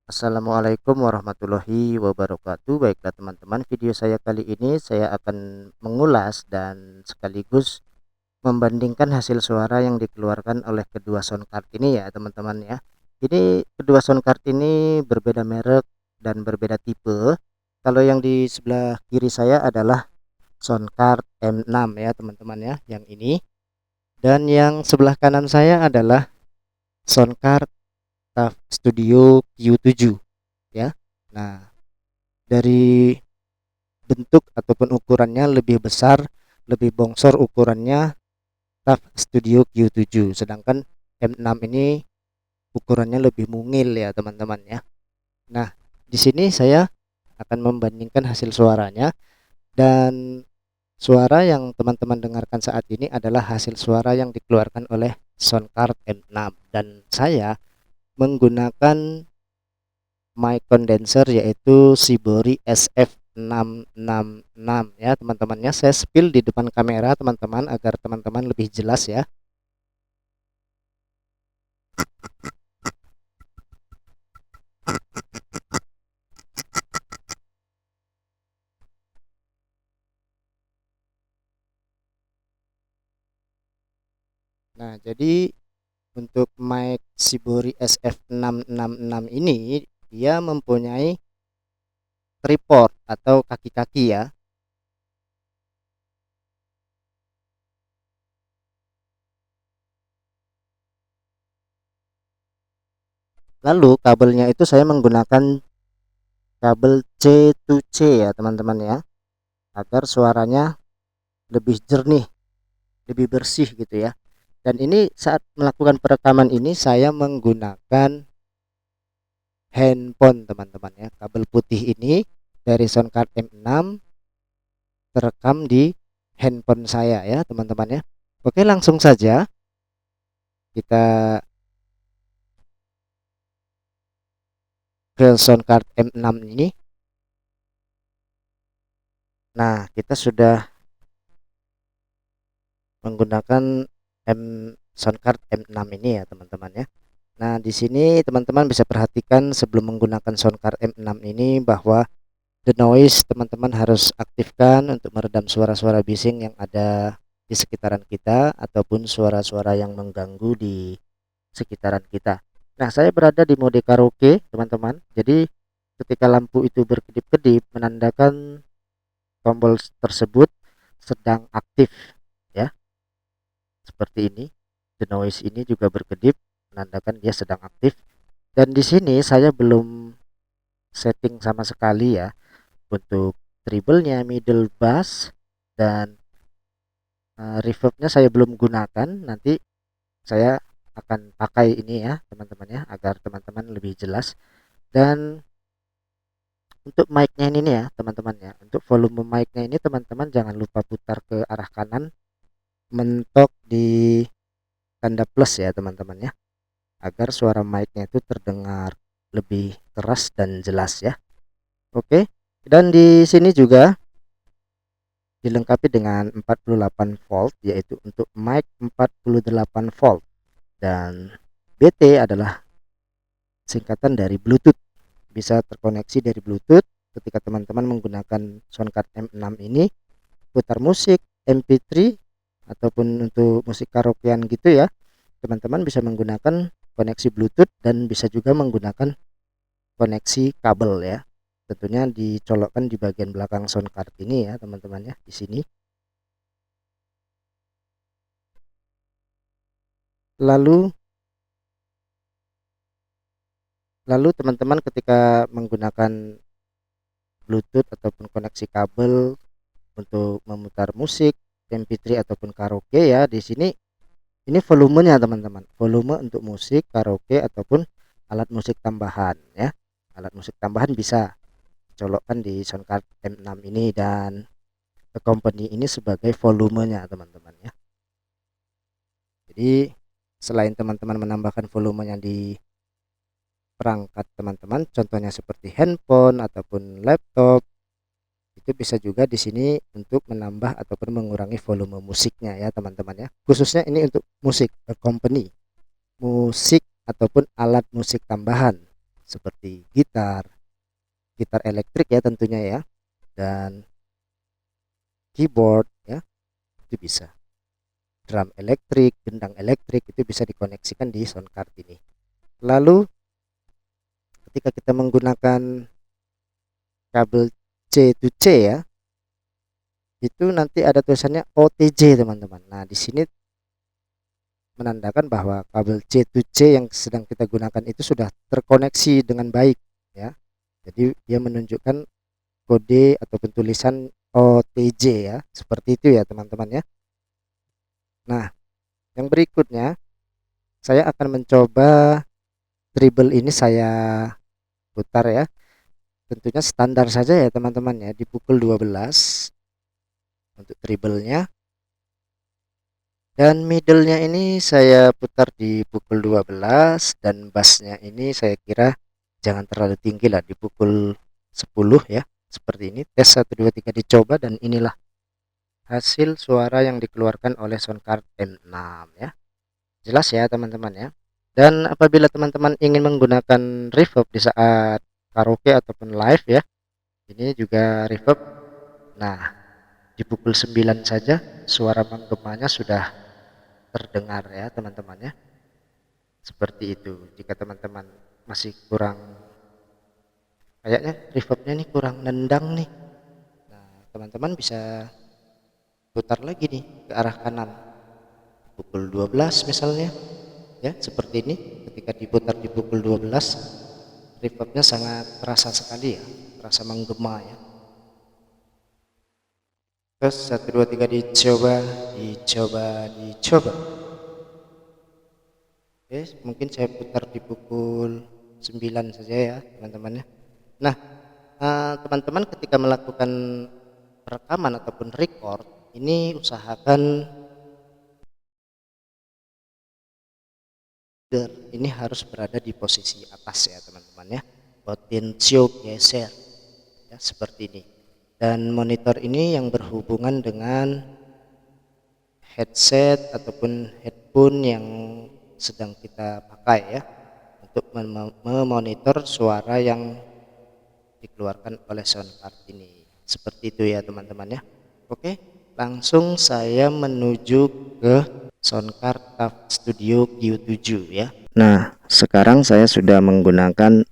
Assalamualaikum warahmatullahi wabarakatuh. Baiklah teman-teman, video saya kali ini saya akan mengulas dan sekaligus membandingkan hasil suara yang dikeluarkan oleh kedua sound card ini ya teman-teman ya. Ini kedua sound card ini berbeda merek dan berbeda tipe. Kalau yang di sebelah kiri saya adalah sound card M6 ya teman-teman ya, yang ini. Dan yang sebelah kanan saya adalah sound card TAF Studio Q7 ya. Nah, dari bentuk ataupun ukurannya lebih besar, lebih bongsor ukurannya TAF Studio Q7, sedangkan M6 ini ukurannya lebih mungil ya teman-teman ya. Nah, di sini saya akan membandingkan hasil suaranya, dan suara yang teman-teman dengarkan saat ini adalah hasil suara yang dikeluarkan oleh sound card M6, dan saya menggunakan mic condenser yaitu Sibori SF666 ya teman-temannya. Saya spill di depan kamera teman-teman agar teman-teman lebih jelas ya. Nah, jadi untuk mic Sibori SF666 ini dia mempunyai tripod atau kaki-kaki ya. Lalu kabelnya itu saya menggunakan kabel C to C ya teman-teman ya, agar suaranya lebih jernih, lebih bersih gitu ya. Dan ini saat melakukan perekaman ini saya menggunakan handphone teman-teman ya. Kabel putih ini dari sound card M6 terekam di handphone saya ya teman-teman ya. Oke, langsung saja kita ke sound card M6 ini. Nah, kita sudah menggunakan sound card M6 ini ya teman-teman ya. Nah, di sini teman-teman bisa perhatikan sebelum menggunakan sound card M6 ini bahwa the noise teman-teman harus aktifkan untuk meredam suara-suara bising yang ada di sekitaran kita ataupun suara-suara yang mengganggu di sekitaran kita. Nah, saya berada di mode karaoke teman-teman. Jadi ketika lampu itu berkedip-kedip menandakan tombol tersebut sedang aktif ya. Seperti ini. The noise ini juga berkedip menandakan dia sedang aktif. Dan di sini saya belum setting sama sekali ya untuk treble-nya, middle bass, dan reverb-nya saya belum gunakan. Nanti saya akan pakai ini ya teman-teman ya, agar teman-teman lebih jelas. Dan untuk mic-nya ini nih ya teman-teman ya, untuk volume mic-nya ini teman-teman jangan lupa putar ke arah kanan, mentok di tanda plus ya teman-teman ya, agar suara mic-nya itu terdengar lebih keras dan jelas ya. Oke, dan di sini juga dilengkapi dengan 48 volt, yaitu untuk mic 48 volt, dan BT adalah singkatan dari Bluetooth, bisa terkoneksi dari Bluetooth. Ketika teman-teman menggunakan soundcard M6 ini putar musik MP3 ataupun untuk musik karaokean gitu ya, teman-teman bisa menggunakan koneksi Bluetooth dan bisa juga menggunakan koneksi kabel ya. Tentunya dicolokkan di bagian belakang soundcard ini ya teman-teman ya, di sini. Lalu teman-teman ketika menggunakan Bluetooth ataupun koneksi kabel untuk memutar musik MP3 ataupun karaoke ya, di sini ini volumenya teman-teman, volume untuk musik karaoke ataupun alat musik tambahan ya. Alat musik tambahan bisa colokkan di soundcard M6 ini, dan company ini sebagai volumenya teman-teman ya. Jadi selain teman-teman menambahkan volumenya di perangkat teman-teman, contohnya seperti handphone ataupun laptop, itu bisa juga di sini untuk menambah ataupun mengurangi volume musiknya ya teman-teman ya. Khususnya ini untuk musik company, musik ataupun alat musik tambahan seperti gitar elektrik ya tentunya ya, dan keyboard ya, itu bisa. Drum elektrik, gendang elektrik itu bisa dikoneksikan di sound card ini. Lalu ketika kita menggunakan kabel C to C ya, itu nanti ada tulisannya OTJ teman-teman. Nah, di sini menandakan bahwa kabel C to C yang sedang kita gunakan itu sudah terkoneksi dengan baik ya. Jadi dia menunjukkan kode ataupun tulisan OTJ ya, seperti itu ya teman-teman ya. Nah, yang berikutnya saya akan mencoba treble ini saya putar ya. Tentunya standar saja ya teman-teman ya, dipukul 12 untuk treble-nya. Dan middle-nya ini saya putar di pukul 12, dan bass-nya ini saya kira jangan terlalu tinggi lah, di pukul 10 ya. Seperti ini. Tes 1 2 3 dicoba, dan inilah hasil suara yang dikeluarkan oleh sound card M6 ya. Jelas ya teman-teman ya. Dan apabila teman-teman ingin menggunakan reverb di saat karaoke ataupun live ya, ini juga reverb. Nah, di pukul 9 saja suara menggemanya sudah terdengar ya teman-teman ya. Seperti itu. Jika teman-teman masih kurang, kayaknya reverbnya nih kurang nendang nih, nah teman-teman bisa putar lagi nih ke arah kanan pukul 12 misalnya ya, seperti ini. Ketika diputar di pukul 12, reverbnya sangat terasa sekali ya, terasa menggema ya. Terus 1 2 3 dicoba. Oke, mungkin saya putar di pukul 9 saja ya teman-teman ya. Nah, teman-teman ketika melakukan rekaman ataupun record ini usahakan ini harus berada di posisi atas ya teman-teman ya, potensio geser ya, seperti ini. Dan monitor ini yang berhubungan dengan headset ataupun headphone yang sedang kita pakai ya, untuk memonitor suara yang dikeluarkan oleh sound card ini. Seperti itu ya teman-teman ya. Oke, langsung saya menuju ke sound card TAF Studio Q7 ya. Nah, sekarang saya sudah menggunakan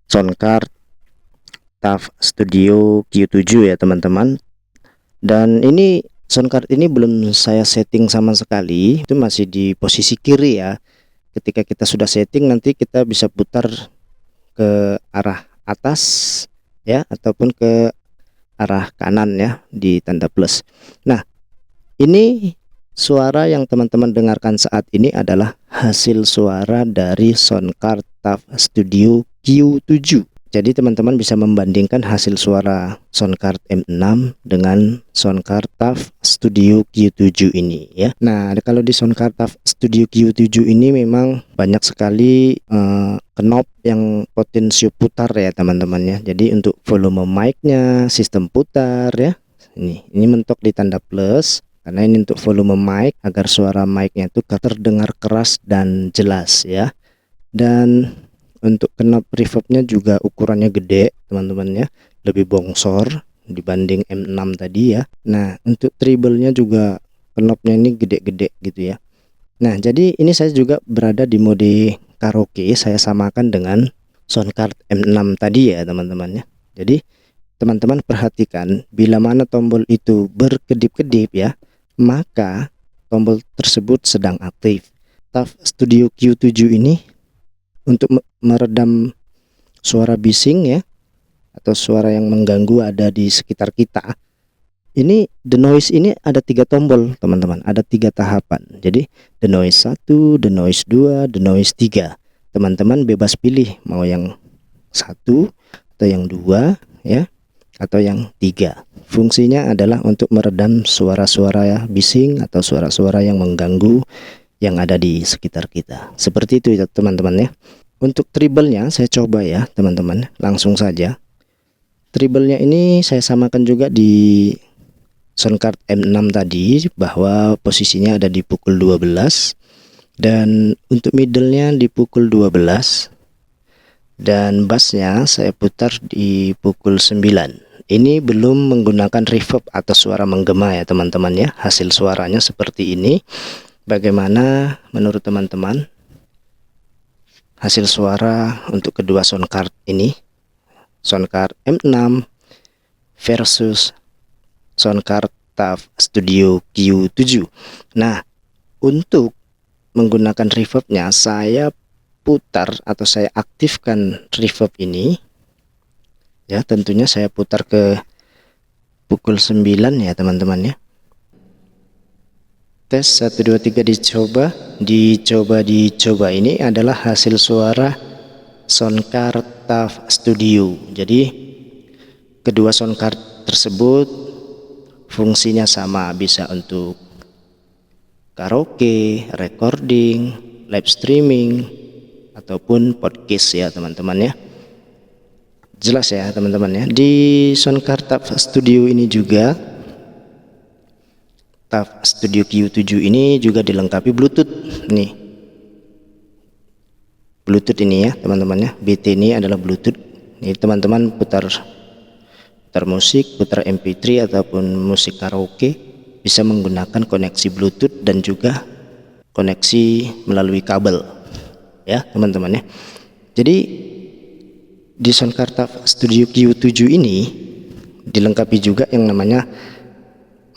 sound card TAF Studio Q7 ya teman-teman. Dan ini sound card ini belum saya setting sama sekali, itu masih di posisi kiri ya. Ketika kita sudah setting, nanti kita bisa putar ke arah atas ya, ataupun ke arah kanan ya, di tanda plus. Nah, ini suara yang teman-teman dengarkan saat ini adalah hasil suara dari sound card TAF Studio Q7. Jadi teman-teman bisa membandingkan hasil suara sound card M6 dengan sound card TAF Studio Q7 ini ya. Nah, kalau di sound card TAF Studio Q7 ini memang banyak sekali knob yang potensio putar ya teman-teman ya. Jadi untuk volume mic-nya, sistem putar ya. Ini mentok di tanda plus karena ini untuk volume mic, agar suara mic-nya itu terdengar keras dan jelas ya. Dan untuk knob reverbnya juga ukurannya gede teman-teman ya, lebih bongsor dibanding M6 tadi ya. Nah, untuk treble-nya juga knobnya ini gede-gede gitu ya. Nah, jadi ini saya juga berada di mode karaoke, saya samakan dengan sound card M6 tadi ya teman-teman ya. Jadi teman-teman perhatikan, bila mana tombol itu berkedip-kedip ya, maka tombol tersebut sedang aktif. TAF Studio Q7 ini untuk meredam suara bising ya, atau suara yang mengganggu ada di sekitar kita. Ini denoise ini ada 3 tombol teman-teman, ada 3 tahapan. Jadi denoise 1, denoise 2, denoise 3. Teman-teman bebas pilih mau yang 1 atau yang 2 ya, atau yang 3. Fungsinya adalah untuk meredam suara-suara ya, bising atau suara-suara yang mengganggu yang ada di sekitar kita. Seperti itu ya teman-teman ya. Untuk treble-nya saya coba ya teman-teman, langsung saja. Treble-nya ini saya samakan juga di sound card M6 tadi, bahwa posisinya ada di pukul 12, dan untuk middle-nya di pukul 12. dan bassnya saya putar di pukul 9. Ini belum menggunakan reverb atau suara menggema ya teman-teman ya. Hasil suaranya seperti ini. Bagaimana menurut teman-teman hasil suara untuk kedua sound card ini, sound card M6 versus sound card TAF Studio Q7? Nah, untuk menggunakan reverbnya, saya putar atau saya aktifkan reverb ini ya, tentunya saya putar ke pukul 9 ya teman-teman ya. Tes 1 2 3, dicoba. Ini adalah hasil suara sound card TAF Studio. Jadi kedua sound card tersebut fungsinya sama, bisa untuk karaoke, recording, live streaming, ataupun podcast ya teman-teman ya. Jelas ya teman-teman ya. Di sound card TAF Studio ini juga, TAF Studio Q7 ini juga dilengkapi Bluetooth nih. Bluetooth ini ya teman-teman ya. BT ini adalah Bluetooth. Ini teman-teman putar musik, putar MP3 ataupun musik karaoke bisa menggunakan koneksi Bluetooth dan juga koneksi melalui kabel ya teman-teman ya. Jadi di sound card TAF Studio Q7 ini dilengkapi juga yang namanya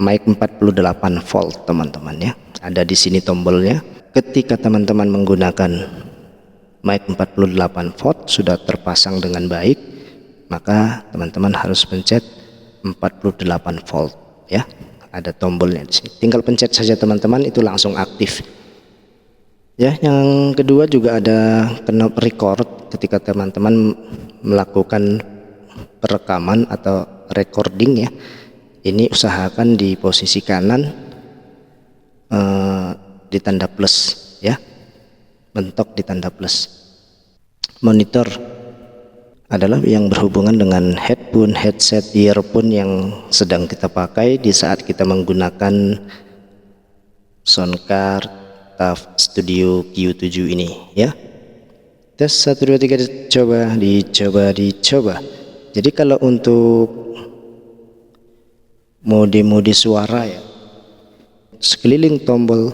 mic 48 volt teman-teman ya. Ada di sini tombolnya. Ketika teman-teman menggunakan mic 48 volt sudah terpasang dengan baik, maka teman-teman harus pencet 48 volt ya. Ada tombolnya di sini. Tinggal pencet saja teman-teman, itu langsung aktif. Ya, yang kedua juga ada knob record. Ketika teman-teman melakukan perekaman atau recording ya, ini usahakan di posisi kanan di tanda plus ya, mentok di tanda plus. Monitor adalah yang berhubungan dengan headphone, headset, earphone yang sedang kita pakai di saat kita menggunakan sound card TAF Studio Q7 ini ya. Tes 1 2 3, dicoba. Jadi kalau untuk mode suara ya, sekeliling tombol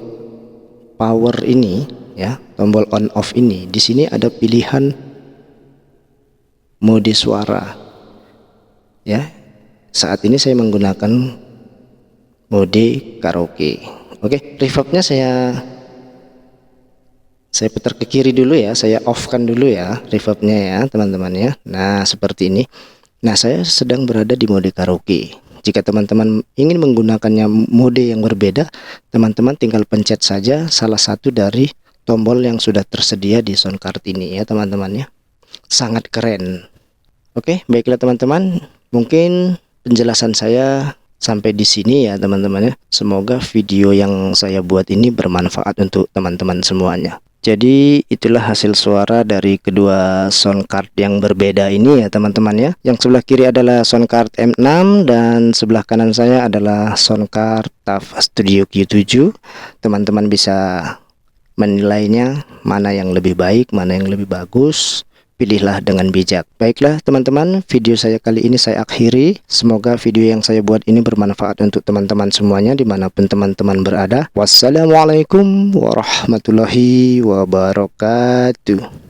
power ini ya, tombol on off ini, di sini ada pilihan mode suara ya. Saat ini saya menggunakan mode karaoke. Oke, reverbnya saya putar ke kiri dulu ya, saya off kan dulu ya reverbnya ya teman-teman ya. Nah seperti ini. Nah saya sedang berada di mode karaoke. Jika teman-teman ingin menggunakannya mode yang berbeda, teman-teman tinggal pencet saja salah satu dari tombol yang sudah tersedia di sound card ini ya teman-teman ya. Sangat keren. Oke, baiklah teman-teman, mungkin penjelasan saya sampai di sini ya teman-teman ya. Semoga video yang saya buat ini bermanfaat untuk teman-teman semuanya. Jadi itulah hasil suara dari kedua sound card yang berbeda ini ya teman-teman ya. Yang sebelah kiri adalah sound card M6 dan sebelah kanan saya adalah sound card TAF Studio Q7. Teman-teman bisa menilainya mana yang lebih baik, mana yang lebih bagus. Pilihlah dengan bijak. Baiklah teman-teman, video saya kali ini saya akhiri. Semoga video yang saya buat ini bermanfaat untuk teman-teman semuanya dimanapun teman-teman berada. Wassalamualaikum warahmatullahi wabarakatuh.